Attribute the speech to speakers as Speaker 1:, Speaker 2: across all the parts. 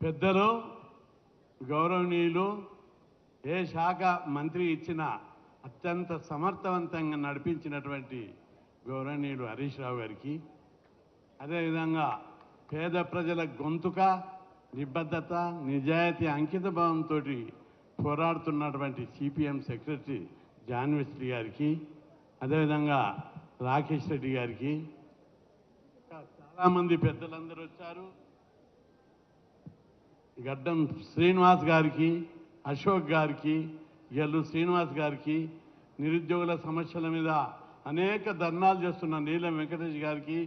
Speaker 1: పెద్దలు గౌరవనీయులు ఏ శాఖ మంత్రి ఇచ్చినా అత్యంత సమర్థవంతంగా నడిపించినటువంటి గౌరవనీయులు హరీష్ రావు గారికి, అదేవిధంగా పేద ప్రజల గొంతుక నిబద్ధత నిజాయితీ అంకిత భావంతో పోరాడుతున్నటువంటి సిపిఎం సెక్రటరీ జాన్విశ్రీ గారికి, అదేవిధంగా రాకేష్ రెడ్డి గారికి, చాలామంది పెద్దలందరూ వచ్చారు. గడ్డం శ్రీనివాస్ గారికి, అశోక్ గారికి, గెల్లు శ్రీనివాస్ గారికి, నిరుద్యోగుల సమస్యల మీద అనేక ధర్నాలు చేస్తున్న నీలం వెంకటేష్ గారికి,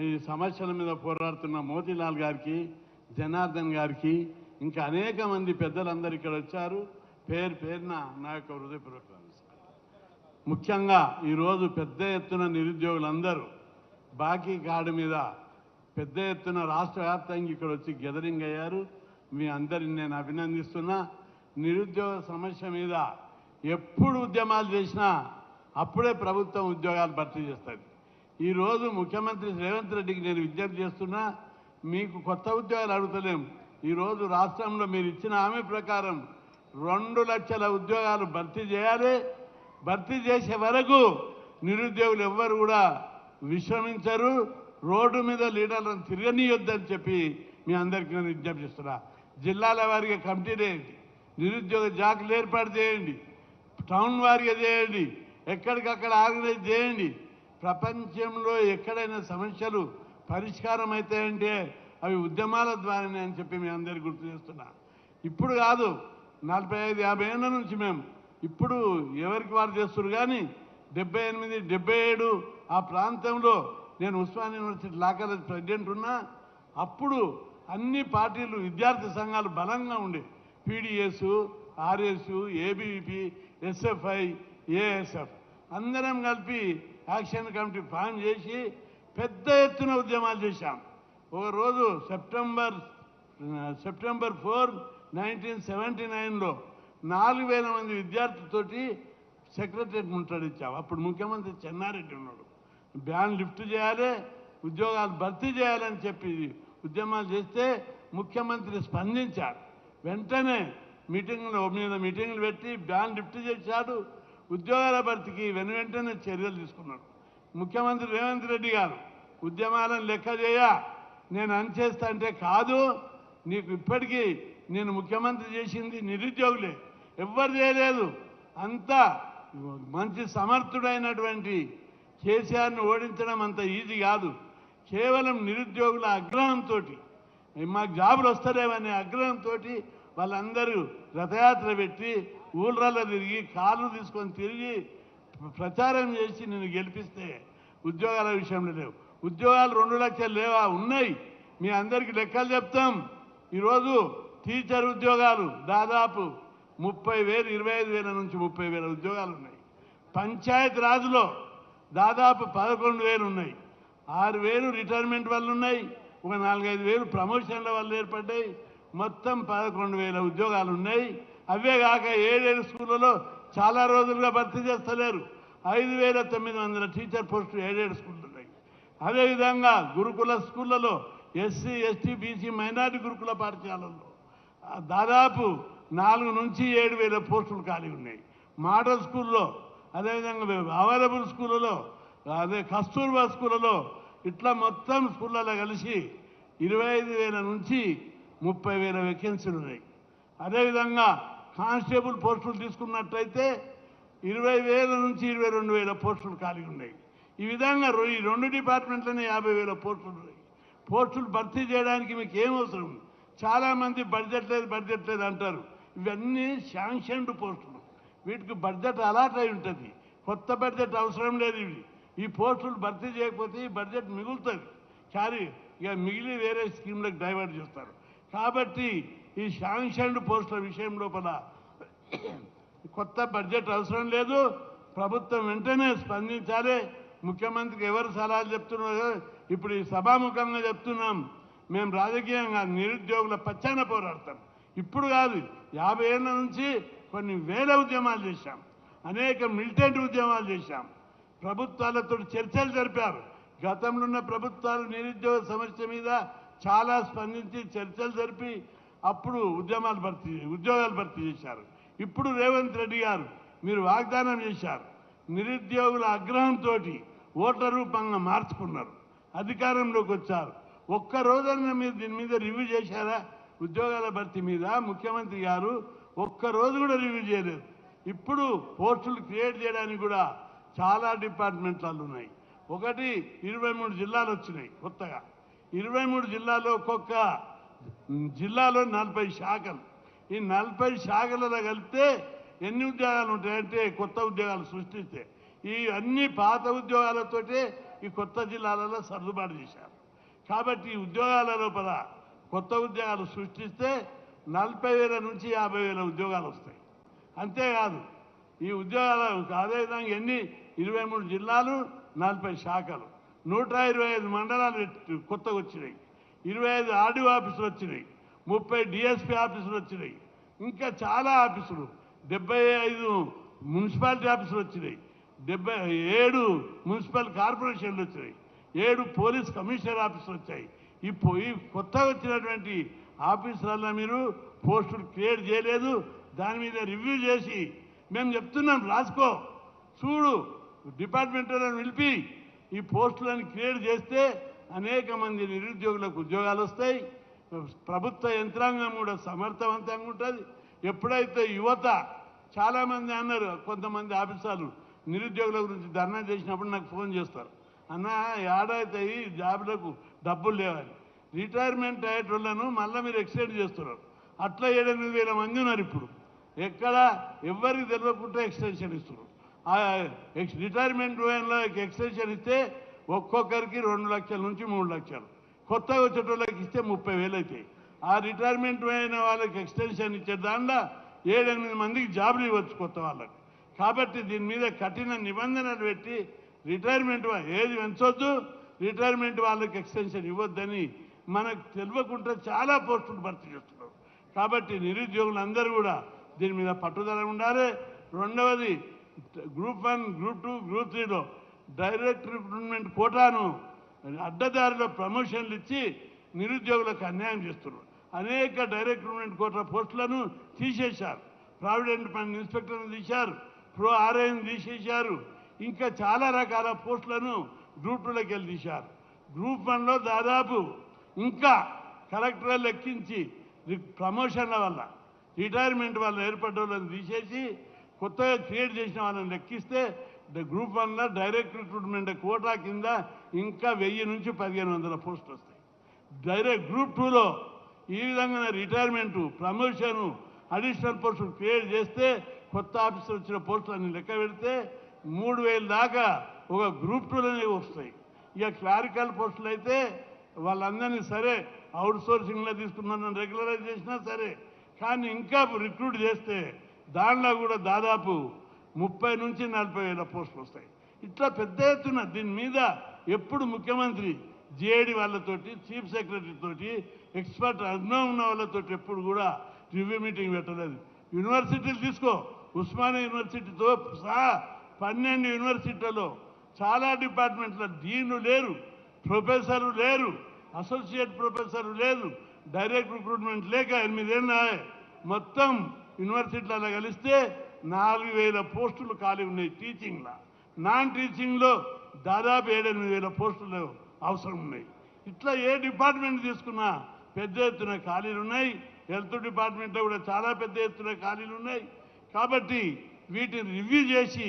Speaker 1: ఈ సమస్యల మీద పోరాడుతున్న మోతీలాల్ గారికి, జనార్దన్ గారికి, ఇంకా అనేక మంది పెద్దలందరూ ఇక్కడ వచ్చారు. పేరు పేరున నా యొక్క హృదయపూర్వక నమస్కారం. ముఖ్యంగా ఈరోజు పెద్ద ఎత్తున నిరుద్యోగులందరూ బాకీ కార్డు మీద పెద్ద ఎత్తున రాష్ట్ర వ్యాప్తంగా ఇక్కడ వచ్చి గెదరింగ్ అయ్యారు. మీ అందరిని నేను అభినందిస్తున్నా. నిరుద్యోగ సమస్య మీద ఎప్పుడు ఉద్యమాలు చేసినా అప్పుడే ప్రభుత్వం ఉద్యోగాలు భర్తీ చేస్తుంది. ఈరోజు ముఖ్యమంత్రి రేవంత్ రెడ్డికి నేను విజ్ఞప్తి చేస్తున్నా, మీకు కొత్త ఉద్యోగాలు అడుగుతలేం. ఈరోజు రాష్ట్రంలో మీరు ఇచ్చిన హామీ ప్రకారం 2 లక్షల ఉద్యోగాలు భర్తీ చేయాలి. భర్తీ చేసే వరకు నిరుద్యోగులు ఎవ్వరు కూడా విశ్రమించరు. రోడ్డు మీద లీడర్లను తిరగనీయొద్దని చెప్పి మీ అందరికీ నేను విజ్ఞప్తి చేస్తున్నా. జిల్లాల వారిగా కమిటీ చేయండి, నిరుద్యోగ జాకులు ఏర్పాటు చేయండి, టౌన్ వారిగా చేయండి, ఎక్కడికక్కడ ఆర్గనైజ్ చేయండి. ప్రపంచంలో ఎక్కడైనా సమస్యలు పరిష్కారం అవుతాయంటే అవి ఉద్యమాల ద్వారానే అని చెప్పి మీ అందరికీ గుర్తు చేస్తున్నా. ఇప్పుడు కాదు, 45-50 ఏళ్ళ నుంచి మేము ఇప్పుడు ఎవరికి వారు చేస్తున్నారు. కానీ 78, 77 ఆ ప్రాంతంలో నేను Osmania university law college president ఉన్నా. అప్పుడు అన్ని పార్టీలు విద్యార్థి సంఘాలు బలంగా ఉండే, PDS, RS, ABVP, SFI, ASF అందరం కలిపి యాక్షన్ కమిటీ ఫామ్ చేసి పెద్ద ఎత్తున ఉద్యమాలు చేశాం. ఒకరోజు సెప్టెంబర్ 4, 1979లో 4000 మంది విద్యార్థులతోటి సెక్రటరియట్ ముట్టడించాం. అప్పుడు ముఖ్యమంత్రి చెన్నారెడ్డి ఉన్నాడు. బ్యాన్ లిఫ్ట్ చేయాలి, ఉద్యోగాలు భర్తీ చేయాలని చెప్పి ఉద్యమాలు చేస్తే ముఖ్యమంత్రి స్పందించాడు. వెంటనే మీటింగులు పెట్టి బ్యాన్ లిఫ్ట్ చేశాడు. ఉద్యోగాల భర్తీకి వెంటనే చర్యలు తీసుకున్నాడు. ముఖ్యమంత్రి రేవంత్ రెడ్డి గారు ఉద్యమాలను లెక్క చేయ నేను అనిచేస్తా అంటే కాదు, నీకు ఇప్పటికీ నేను ముఖ్యమంత్రి చేసింది నిరుద్యోగులే, ఎవ్వరు చేయలేదు. అంతా మంచి సమర్థుడైనటువంటి కేసీఆర్ని ఓడించడం అంత ఈజీ కాదు. కేవలం నిరుద్యోగుల ఆగ్రహంతో, మాకు జాబులు వస్తలేవనే ఆగ్రహంతో వాళ్ళందరూ రథయాత్ర పెట్టి ఊళ్ళల్లో తిరిగి కార్లు తీసుకొని తిరిగి ప్రచారం చేసి నేను గెలిపిస్తే ఉద్యోగాల విషయంలో లేవు. ఉద్యోగాలు 2 లక్షలు లేవా? ఉన్నాయి. మీ అందరికీ లెక్కలు చెప్తాం. ఈరోజు టీచర్ ఉద్యోగాలు దాదాపు 30,000, 25,000 నుంచి 30,000 ఉద్యోగాలు ఉన్నాయి. పంచాయత్ రాజులో దాదాపు 11,000 ఉన్నాయి. 6,000 రిటైర్మెంట్ వల్ల ఉన్నాయి. ఒక 4-5,000 ప్రమోషన్ల వల్ల ఏర్పడ్డాయి. మొత్తం 11,000 ఉద్యోగాలు ఉన్నాయి. అవే కాక 7 స్కూళ్ళలో చాలా రోజులుగా భర్తీ చేస్తలేరు. 5,900 టీచర్ పోస్టులు 7 స్కూళ్ళు ఉన్నాయి. అదేవిధంగా గురుకుల స్కూళ్ళలో ఎస్సీ, ఎస్టీ, బీసీ, మైనారిటీ గురుకుల పాఠశాలల్లో దాదాపు 4 నుంచి 7,000 పోస్టులు ఖాళీ ఉన్నాయి. మోడల్ స్కూల్లో, అదేవిధంగా అవైలబుల్ స్కూళ్ళలో, అదే కస్తూర్బా స్కూళ్ళలో, ఇట్లా మొత్తం స్కూళ్ళలో కలిసి 25,000 నుంచి 30,000 వేకెన్సీలు ఉన్నాయి. అదేవిధంగా కానిస్టేబుల్ పోస్టులు తీసుకున్నట్లయితే 20,000 నుంచి 22,000 పోస్టులు ఖాళీ ఉన్నాయి. ఈ విధంగా ఈ 2 డిపార్ట్మెంట్లోనే 50,000 పోస్టులు ఉన్నాయి. పోస్టులు భర్తీ చేయడానికి మీకు ఏం అవసరం? చాలామంది బడ్జెట్ లేదు అంటారు. ఇవన్నీ శాంక్షన్డ్ పోస్టులు, వీటికి బడ్జెట్ అలాట్ అయి ఉంటుంది. కొత్త బడ్జెట్ అవసరం లేదు. ఈ పోస్టులు భర్తీ చేయకపోతే ఈ బడ్జెట్ మిగులుతుంది. ఇక మిగిలి వేరే స్కీమ్లకు డైవర్ట్ చేస్తారు. కాబట్టి ఈ శాంక్షన్డ్ పోస్టుల విషయం లోపల కొత్త బడ్జెట్ అవసరం లేదు. ప్రభుత్వం వెంటనే స్పందించాలి. ముఖ్యమంత్రికి ఎవరు సలహాలు చెప్తున్నారో ఇప్పుడు ఈ సభాముఖంగా చెప్తున్నాం. మేము రాజకీయంగా నిరుద్యోగుల పచ్చాన పోరాడతాం. ఇప్పుడు కాదు, 50 ఏళ్ళ నుంచి కొన్ని వేల ఉద్యమాలు చేశాం. అనేక మిలిటెంట్ ఉద్యమాలు చేశాం. ప్రభుత్వాలతో చర్చలు జరిపారు. గతంలో ఉన్న ప్రభుత్వాలు నిరుద్యోగ సమస్య మీద చాలా స్పందించి చర్చలు జరిపి అప్పుడు ఉద్యోగాలు భర్తీ చేశారు. ఇప్పుడు రేవంత్ రెడ్డి గారు మీరు వాగ్దానం చేశారు, నిరుద్యోగుల ఆగ్రహంతో ఓట్ల రూపంగా మార్చుకున్నారు, అధికారంలోకి వచ్చారు. ఒక్క రోజన్నా మీరు దీని మీద రివ్యూ చేశారా? ఉద్యోగాల భర్తీ మీద ముఖ్యమంత్రి గారు ఒక్క రోజు కూడా రివ్యూ చేయలేదు. ఇప్పుడు పోస్టులు క్రియేట్ చేయడానికి కూడా చాలా డిపార్ట్మెంట్లు ఉన్నాయి. ఒకటి 23 జిల్లాలు వచ్చినాయి కొత్తగా. 23 జిల్లాలో ఒక్కొక్క జిల్లాలో 40 శాఖలు. ఈ 40 శాఖలలో కలిపితే ఎన్ని ఉద్యోగాలు ఉంటాయంటే కొత్త ఉద్యోగాలు సృష్టిస్తే ఈ అన్ని పాత ఉద్యోగాలతోటే ఈ కొత్త జిల్లాలలో సర్దుబాటు చేశారు. కాబట్టి ఈ ఉద్యోగాల లోపల కొత్త ఉద్యోగాలు సృష్టిస్తే 40,000 నుంచి 50,000 ఉద్యోగాలు వస్తాయి. అంతేకాదు ఈ ఉద్యోగాలు అదేవిధంగా 23 జిల్లాలు, 40 శాఖలు, 125 మండలాలు కొత్తగా వచ్చినాయి, 25 ఆర్డీఓ ఆఫీసులు వచ్చినాయి, 30 డిఎస్పీ ఆఫీసులు వచ్చినాయి, ఇంకా చాలా ఆఫీసులు, 75 మున్సిపాలిటీ ఆఫీసులు వచ్చినాయి, 7 మున్సిపల్ కార్పొరేషన్లు వచ్చినాయి, 7 పోలీస్ కమిషనర్ ఆఫీసులు వచ్చాయి. ఈ కొత్తగా వచ్చినటువంటి ఆఫీసులలో మీరు పోస్టులు క్రియేట్ చేయలేదు. దాని మీద రివ్యూ చేసి మేము చెప్తున్నాం, రాసుకో, చూడు, డిపార్ట్మెంట్లను నిలిపి ఈ పోస్టులను క్రియేట్ చేస్తే అనేక మంది నిరుద్యోగులకు ఉద్యోగాలు వస్తాయి. ప్రభుత్వ యంత్రాంగం కూడా సమర్థవంతంగా ఉంటుంది. ఎప్పుడైతే యువత చాలామంది అన్నారు, కొంతమంది ఆఫీసర్లు నిరుద్యోగుల గురించి ధర్నా చేసినప్పుడు నాకు ఫోన్ చేస్తారు, అన్న ఏడాది ఈ జాబులకు డబ్బులు లేవని. రిటైర్మెంట్ అయ్యేటోళ్లను మళ్ళీ మీరు ఎక్స్టెండ్ చేస్తున్నారు. అట్లా 7,000-8,000 మంది ఉన్నారు. ఇప్పుడు ఎక్కడ ఎవరికి తెలియకుండా ఎక్స్టెన్షన్ ఇస్తున్నారు. ఆ రిటైర్మెంట్ వేన్లోకి ఎక్స్టెన్షన్ ఇస్తే ఒక్కొక్కరికి 2 లక్షల నుంచి 3 లక్షలు, కొత్తగా వచ్చేటోళ్ళకి ఇస్తే 30,000 అవుతాయి. ఆ రిటైర్మెంట్ అయిన వాళ్ళకి ఎక్స్టెన్షన్ ఇచ్చే దాంట్లో 7-8 మందికి జాబులు ఇవ్వచ్చు కొత్త వాళ్ళకి. కాబట్టి దీని మీద కఠిన నిబంధనలు పెట్టి రిటైర్మెంట్ ఏది పెంచొద్దు, రిటైర్మెంట్ వాళ్ళకి ఎక్స్టెన్షన్ ఇవ్వద్దని మనకు తెలియకుండా చాలా పోస్టులు భర్తీ చేస్తున్నారు. కాబట్టి నిరుద్యోగులందరూ కూడా దీని మీద పట్టుదల ఉండాలి. రెండవది గ్రూప్ 1, గ్రూప్ 2, గ్రూప్ 3లో డైరెక్ట్ రిక్రూట్మెంట్ కోటాను అడ్డదారిలో ప్రమోషన్లు ఇచ్చి నిరుద్యోగులకు అన్యాయం చేస్తున్నారు. అనేక డైరెక్ట్ రిక్రూట్మెంట్ కోటా పోస్టులను తీసేశారు. ప్రావిడెంట్ ఫండ్ ఇన్స్పెక్టర్ను తీశారు, ప్రో ఆర్ఐని తీసేశారు, ఇంకా చాలా రకాల పోస్టులను గ్రూప్ 2లోకి వెళ్ళి తీశారు. గ్రూప్ 1లో దాదాపు ఇంకా కలెక్టర్లు లెక్కించి ప్రమోషన్ల వల్ల రిటైర్మెంట్ వల్ల ఏర్పడ్డ వాళ్ళని తీసేసి కొత్తగా క్రియేట్ చేసిన వాళ్ళని లెక్కిస్తే గ్రూప్ 1లో డైరెక్ట్ రిక్రూట్మెంట్ కోటా కింద ఇంకా 1000 నుంచి 1,500 పోస్టులు వస్తాయి. డైరెక్ట్ గ్రూప్ 2లో ఈ విధంగా రిటైర్మెంటు, ప్రమోషను, అడిషనల్ పోస్టులు క్రియేట్ చేస్తే కొత్త ఆఫీసర్ వచ్చిన పోస్టులన్నీ లెక్క పెడితే 3,000 దాకా ఒక గ్రూప్ 2లోనే వస్తాయి. ఇక క్లారికల్ పోస్టులు అయితే వాళ్ళందరినీ సరే అవుట్ సోర్సింగ్లో తీసుకున్న రెగ్యులరైజ్ చేసినా సరే, కానీ ఇంకా రిక్రూట్ చేస్తే దాంట్లో కూడా దాదాపు 30 నుంచి 40,000 పోస్టులు వస్తాయి. ఇట్లా పెద్ద ఎత్తున దీని మీద ఎప్పుడు ముఖ్యమంత్రి జేఏడి వాళ్ళతోటి, చీఫ్ సెక్రటరీ తోటి, ఎక్స్పర్ట్ అనుభవం ఉన్న వాళ్ళతోటి ఎప్పుడు కూడా రివ్యూ మీటింగ్ పెట్టలేదు. యూనివర్సిటీలు తీసుకో, ఉస్మానియా యూనివర్సిటీతో సహా 12 యూనివర్సిటీలలో చాలా డిపార్ట్మెంట్ల డీన్లు లేరు, ప్రొఫెసర్లు లేరు, అసోసియేట్ ప్రొఫెసర్ లేదు, డైరెక్ట్ రిక్రూట్మెంట్ లేక 8 ఏళ్ళు మొత్తం యూనివర్సిటీలలో కలిస్తే 4,000 పోస్టులు ఖాళీ ఉన్నాయి టీచింగ్లో. నాన్ టీచింగ్లో దాదాపు 7,000-8,000 పోస్టులు అవసరం ఉన్నాయి. ఇట్లా ఏ డిపార్ట్మెంట్ తీసుకున్నా పెద్ద ఎత్తున ఖాళీలు ఉన్నాయి. హెల్త్ డిపార్ట్మెంట్లో కూడా చాలా పెద్ద ఎత్తున ఖాళీలు ఉన్నాయి. కాబట్టి వీటిని రివ్యూ చేసి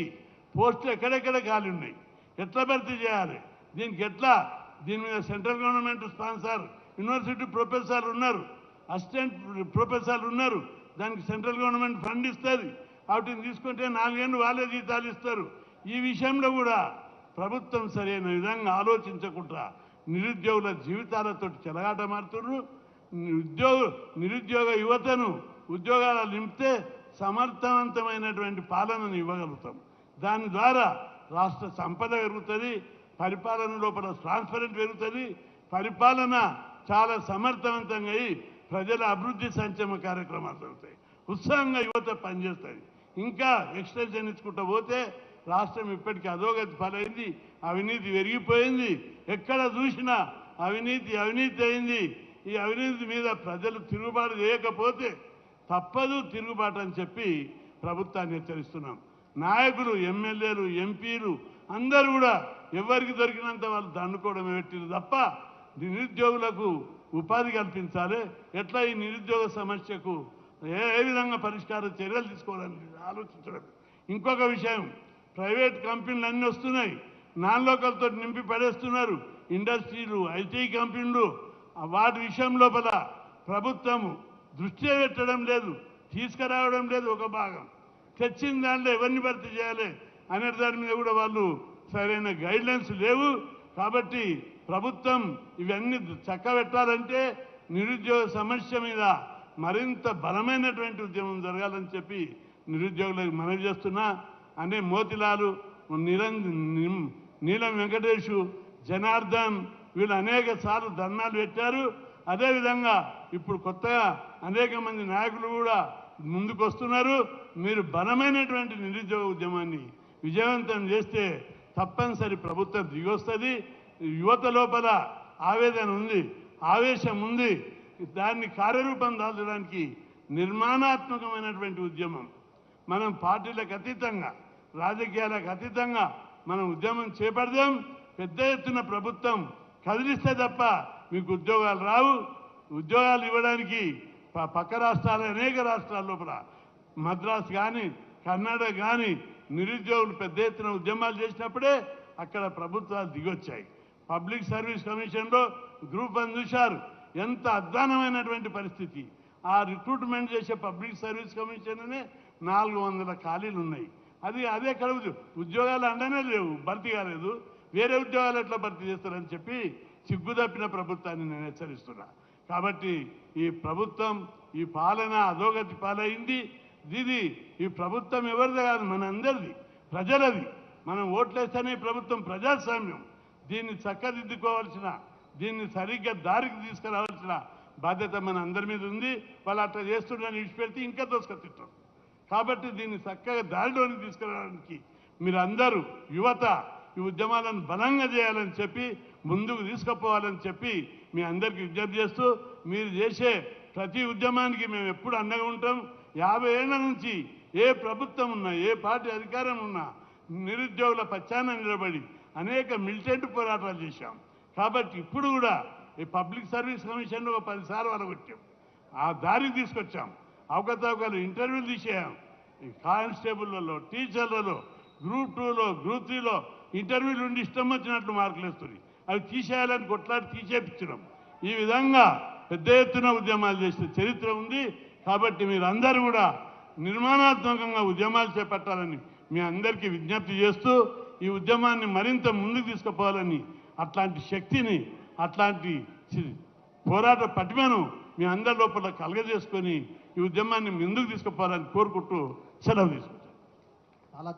Speaker 1: పోస్టులు ఎక్కడెక్కడ ఖాళీ ఉన్నాయి, ఎట్లా భర్తీ చేయాలి, దీని మీద సెంట్రల్ గవర్నమెంట్ స్పాన్సర్ యూనివర్సిటీ ప్రొఫెసర్లు ఉన్నారు, అసిస్టెంట్ ప్రొఫెసర్లు ఉన్నారు, దానికి సెంట్రల్ గవర్నమెంట్ ఫండ్ ఇస్తుంది. వాటిని తీసుకుంటే 4 ఏళ్ళు వాళ్ళే జీతాలు ఇస్తారు. ఈ విషయంలో కూడా ప్రభుత్వం సరైన విధంగా ఆలోచించకుండా నిరుద్యోగుల జీవితాలతో చెలగాట మారుతున్నారు. నిరుద్యోగ యువతను ఉద్యోగాలు నింపితే సమర్థవంతమైనటువంటి పాలనను ఇవ్వగలుగుతాం. దాని ద్వారా రాష్ట్ర సంపద పెరుగుతుంది, పరిపాలన లోపల ట్రాన్స్పరెంట్ పెరుగుతుంది, పరిపాలన చాలా సమర్థవంతంగా అయి ప్రజల అభివృద్ధి సంక్షేమ కార్యక్రమాలు జరుగుతాయి, ఉత్సాహంగా యువత పనిచేస్తుంది. ఇంకా ఎక్స్టెన్షన్ ఇచ్చుకుంటూ పోతే రాష్ట్రం ఇప్పటికీ అధోగతి పాలైంది, అవినీతి పెరిగిపోయింది, ఎక్కడ చూసినా అవినీతి అయింది. ఈ అవినీతి మీద ప్రజలు తిరుగుబాటు చేయకపోతే తప్పదు తిరుగుబాటు అని చెప్పి ప్రభుత్వాన్ని హెచ్చరిస్తున్నాం. నాయకులు, ఎమ్మెల్యేలు, ఎంపీలు అందరూ కూడా ఎవరికి దొరికినంత వాళ్ళు దండుకోవడమే పెట్టిరు తప్ప నిరుద్యోగులకు ఉపాధి కల్పించాలి, ఎట్లా ఈ నిరుద్యోగ సమస్యకు ఏ విధంగా పరిష్కార చర్యలు తీసుకోవాలని ఆలోచించడం. ఇంకొక విషయం, ప్రైవేట్ కంపెనీలు అన్నీ వస్తున్నాయి, నాన్ లోకల్తో నింపి పడేస్తున్నారు. ఇండస్ట్రీలు, ఐటీ కంపెనీలు, వాటి విషయం లోపల ప్రభుత్వం దృష్టి పెట్టడం లేదు, తీసుకురావడం లేదు. ఒక భాగం తెచ్చిన దాంట్లో ఎవరిని భర్తీ చేయాలి అనే దాని మీద కూడా వాళ్ళు సరైన గైడ్లైన్స్ లేవు. కాబట్టి ప్రభుత్వం ఇవన్నీ చక్కబెట్టాలంటే నిరుద్యోగ సమస్య మీద మరింత బలమైనటువంటి ఉద్యమం జరగాలని చెప్పి నిరుద్యోగులకు మనవి చేస్తున్నా. అంటే మోతిలాలు, నీలం వెంకటేషు, జనార్దన్ వీళ్ళు అనేక సార్లు ధర్నాలు పెట్టారు. అదేవిధంగా ఇప్పుడు కొత్తగా అనేక మంది నాయకులు కూడా ముందుకు వస్తున్నారు. మీరు బలమైనటువంటి నిరుద్యోగ ఉద్యమాన్ని విజయవంతం చేస్తే తప్పనిసరి ప్రభుత్వం దిగొస్తుంది. యువత లోపల ఆవేదన ఉంది, ఆవేశం ఉంది. దాన్ని కార్యరూపం దాల్చడానికి నిర్మాణాత్మకమైనటువంటి ఉద్యమం, మనం పార్టీలకు అతీతంగా, రాజకీయాలకు అతీతంగా మనం ఉద్యమం చేపడదాం. పెద్ద ఎత్తున ప్రభుత్వం కదిలిస్తే తప్ప మీకు ఉద్యోగాలు రావు. ఉద్యోగాలు ఇవ్వడానికి పక్క రాష్ట్రాలు, అనేక రాష్ట్రాల లోపల మద్రాసు కానీ కర్ణాటక కానీ నిరుద్యోగులు పెద్ద ఎత్తున ఉద్యమాలు చేసినప్పుడే అక్కడ ప్రభుత్వాలు దిగొచ్చాయి. పబ్లిక్ సర్వీస్ కమిషన్లో గ్రూప్ 1 చూశారు, ఎంత అధ్వానమైనటువంటి పరిస్థితి. ఆ రిక్రూట్మెంట్ చేసే పబ్లిక్ సర్వీస్ కమిషన్ అనే 400 ఖాళీలు ఉన్నాయి. అదే కలుగు ఉద్యోగాలు అండనే లేవు, భర్తీ కాలేదు. వేరే ఉద్యోగాలు ఎట్లా భర్తీ చేస్తారని చెప్పి సిగ్గుదప్పిన ప్రభుత్వాన్ని నేను హెచ్చరిస్తున్నా. కాబట్టి ఈ ప్రభుత్వం, ఈ పాలన అధోగతి పాలైంది. ఈ ప్రభుత్వం ఎవరిది కాదు, మన అందరిది, ప్రజలది. మనం ఓట్లేస్తేనే ప్రభుత్వం ప్రజాస్వామ్యం. దీన్ని చక్కదిద్దుకోవాల్సిన, దీన్ని సరిగ్గా దారికి తీసుకురావాల్సిన బాధ్యత మన అందరి మీద ఉంది. వాళ్ళు అట్లా చేస్తుండని విడిచిపెడితే ఇంకా దోసుకొచ్చిట్టారు. కాబట్టి దీన్ని చక్కగా దారిలోనికి తీసుకురావడానికి మీరందరూ, యువత, ఈ ఉద్యమాలను బలంగా చేయాలని చెప్పి, ముందుకు తీసుకుపోవాలని చెప్పి మీ అందరికీ విజ్ఞప్తి చేస్తూ, మీరు చేసే ప్రతి ఉద్యమానికి మేము ఎప్పుడు అండగా ఉంటాం. 50 ఏళ్ల నుంచి ఏ ప్రభుత్వం ఉన్నా, ఏ పార్టీ అధికారం ఉన్నా నిరుద్యోగుల పక్షాన నిలబడి అనేక మిలిటెంట్ పోరాటాలు చేశాం. కాబట్టి ఇప్పుడు కూడా ఈ పబ్లిక్ సర్వీస్ కమిషన్లో 10 సార్లు వలగొట్టాం, ఆ దారికి తీసుకొచ్చాం. అవకతవకలు ఇంటర్వ్యూలు తీసేయాం. ఈ కానిస్టేబుల్లలో, టీచర్లలో, గ్రూప్ 2లో, గ్రూప్ 3లో ఇంటర్వ్యూలు ఉండి ఇష్టం వచ్చినట్లు మార్కులు వేస్తుంది. అవి తీసేయాలని కొట్లాడి తీసేపించడం. ఈ విధంగా పెద్ద ఎత్తున ఉద్యమాలు చేసే చరిత్ర ఉంది. కాబట్టి మీరందరూ కూడా నిర్మాణాత్మకంగా ఉద్యమాలు చేపట్టాలని మీ అందరికీ విజ్ఞప్తి చేస్తూ, ఈ ఉద్యమాన్ని మరింత ముందుకు తీసుకుపోవాలని, అట్లాంటి శక్తిని, అట్లాంటి పోరాట పటిమను మీ అందరి లోపల కలగజేసుకొని ఈ ఉద్యమాన్ని ముందుకు తీసుకుపోవాలని కోరుకుంటూ సెలవు తీసుకుంటాను.
Speaker 2: చాలా